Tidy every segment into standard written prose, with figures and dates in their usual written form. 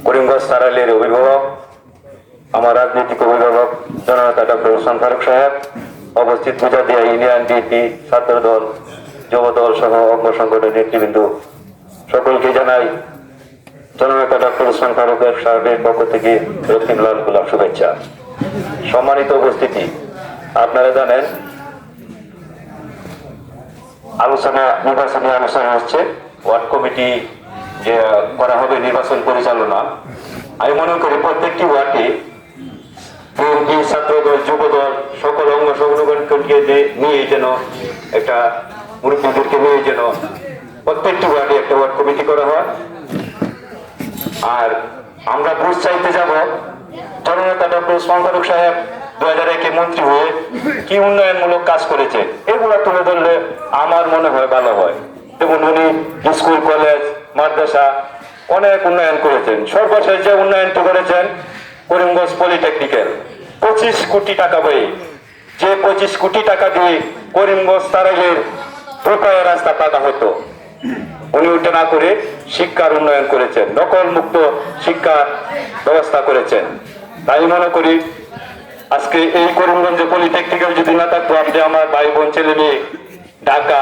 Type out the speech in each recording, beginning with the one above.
করিমগঞ্জ তারাইলের অভিভাবক, আমার রাজনৈতিক অভিভাবক জননেতা ডক্টর ওসমান ফারুক সাহেব, উপস্থিত মুজাদিয়া ইউনিয়ন বিএনপি, ছাত্রদল, যুবদল সহ অঙ্গ সংগঠনের নেতৃবৃন্দ, সকলকে জানাই জননেতা ডক্টর ওসমান ফারুক সাহেবের পক্ষ থেকে রক্তিম লাল গোলাপ শুভেচ্ছা। সম্মানিত উপস্থিতি, আপনারা জানেন নির্বাচনী আলোচনা হচ্ছে, ওয়ার্ড কমিটি যে করা হবে নির্বাচন পরিচালনা। আমি মনে করি প্রত্যেকটি ওয়ার্ডে বিএনপি, ছাত্রদল, যুবদল সকল অঙ্গ সংগঠনকে নিয়ে যেন একটা মুরব্বীদেরকে নিয়ে যেন প্রত্যেকটি ওয়ার্ডে একটা ওয়ার্ড কমিটি করা হয়। আর আমরা বুঝ চাইতে যাব জননেতা ডক্টর ওসমান ফারুক সাহেব 2001-এ মন্ত্রী হয়ে কি উন্নয়নমূলক কাজ করেছে, এগুলো তুলে ধরলে আমার মনে হয় ভালো হয়। যেমন উনি স্কুল, কলেজ, মাদ্রাসা অনেক উন্নয়ন করেছেন। সর্বশেষ যে উন্নয়নটি করেছেন করিমগঞ্জ পলিটেকনিক্যাল, 25 কোটি টাকা ব্যয়ে, যে 25 কোটি টাকা দিয়ে করিমগঞ্জ তারাইলের প্রকার রাস্তা পাতা হতো, উনি ওটা না করে শিক্ষার উন্নয়ন করেছেন, নকল মুক্ত শিক্ষা ব্যবস্থা করেছেন। তাই মনে করি আজকে এই করিমগঞ্জে পলিটেকনিক্যাল যদি না থাকতো, আপনি আমার ভাই বোন ছেলে মেয়ে ঢাকা,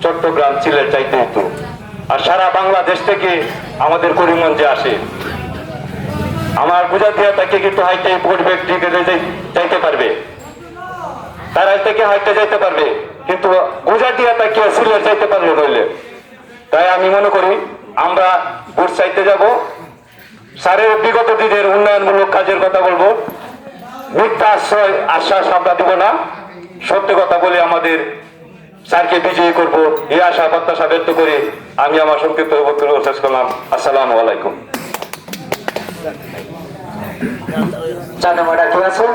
চট্টগ্রাম, সিলেট চাইতে হতো। আর সারা বাংলাদেশ থেকে আমাদের করিমগঞ্জে আসে। আমার মুজাদিয়া থেকে কিন্তু হাইটে পরিবেশ যাইতে পারবে, তারাই থেকে হাইটে যাইতে পারবে, কিন্তু মুজাদিয়া থেকে সিলেট যাইতে পারবে নইলে। তাই আমি মনে করি আমরা ভোট চাইতে যাব, স্যারের বিগত দিনের উন্নয়নমূলক কাজের কথা বলবো, মিথ্যা আশ্বাস আমরা দিব না, সত্যি কথা বলে আমাদের স্যারকে বিজয়ী করবো, এই আশা প্রত্যাশা ব্যক্ত করে আমি আমার সংক্ষিপ্ত বক্তব্য শেষ করলাম। আসসালামু আলাইকুম। চার নম্বরটা কি আছে?